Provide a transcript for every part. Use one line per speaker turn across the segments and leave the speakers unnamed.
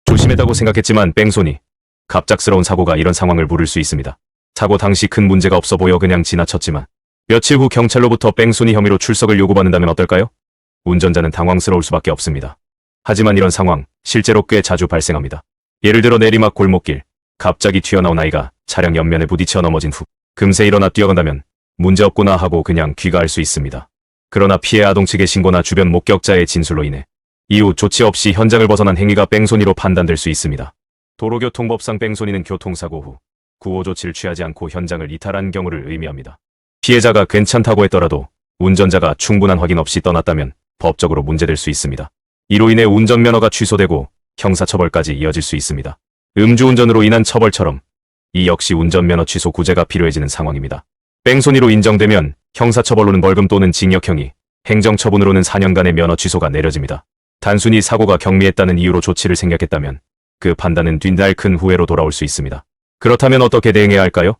조심했다고 생각했지만 뺑소니. 갑작스러운 사고가 이런 상황을 부를 수 있습니다. 사고 당시 큰 문제가 없어 보여 그냥 지나쳤지만 며칠 후 경찰로부터 뺑소니 혐의로 출석을 요구받는다면 어떨까요? 운전자는 당황스러울 수밖에 없습니다. 하지만 이런 상황 실제로 꽤 자주 발생합니다. 예를 들어 내리막 골목길, 갑자기 튀어나온 아이가 차량 옆면에 부딪혀 넘어진 후 금세 일어나 뛰어간다면 문제없구나 하고 그냥 귀가할 수 있습니다. 그러나 피해 아동 측의 신고나 주변 목격자의 진술로 인해 이후 조치 없이 현장을 벗어난 행위가 뺑소니로 판단될 수 있습니다. 도로교통법상 뺑소니는 교통사고 후 구호 조치를 취하지 않고 현장을 이탈한 경우를 의미합니다. 피해자가 괜찮다고 했더라도 운전자가 충분한 확인 없이 떠났다면 법적으로 문제될 수 있습니다. 이로 인해 운전면허가 취소되고 형사처벌까지 이어질 수 있습니다. 음주운전으로 인한 처벌처럼 이 역시 운전면허 취소 구제가 필요해지는 상황입니다. 뺑소니로 인정되면 형사처벌로는 벌금 또는 징역형이, 행정처분으로는 4년간의 면허 취소가 내려집니다. 단순히 사고가 경미했다는 이유로 조치를 생략했다면 그 판단은 뒷날 큰 후회로 돌아올 수 있습니다. 그렇다면 어떻게 대응해야 할까요?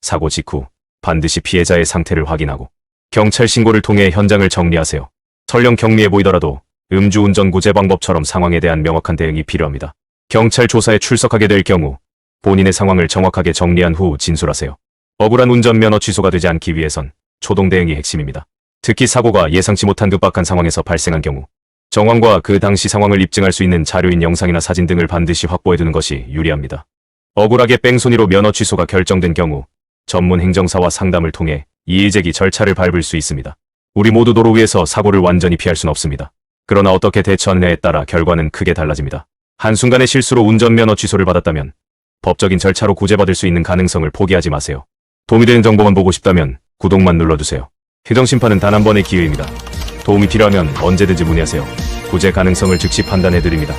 사고 직후 반드시 피해자의 상태를 확인하고 경찰 신고를 통해 현장을 정리하세요. 설령 경미해 보이더라도 음주운전 구제 방법처럼 상황에 대한 명확한 대응이 필요합니다. 경찰 조사에 출석하게 될 경우 본인의 상황을 정확하게 정리한 후 진술하세요. 억울한 운전면허 취소가 되지 않기 위해선 초동 대응이 핵심입니다. 특히 사고가 예상치 못한 급박한 상황에서 발생한 경우 정황과 그 당시 상황을 입증할 수 있는 자료인 영상이나 사진 등을 반드시 확보해두는 것이 유리합니다. 억울하게 뺑소니로 면허 취소가 결정된 경우 전문 행정사와 상담을 통해 이의제기 절차를 밟을 수 있습니다. 우리 모두 도로 위에서 사고를 완전히 피할 수는 없습니다. 그러나 어떻게 대처하느냐에 따라 결과는 크게 달라집니다. 한순간의 실수로 운전면허 취소를 받았다면 법적인 절차로 구제받을 수 있는 가능성을 포기하지 마세요. 도움이 되는 정보만 보고 싶다면 구독만 눌러주세요. 규정심판은 단 한 번의 기회입니다. 도움이 필요하면 언제든지 문의하세요. 구제 가능성을 즉시 판단해드립니다.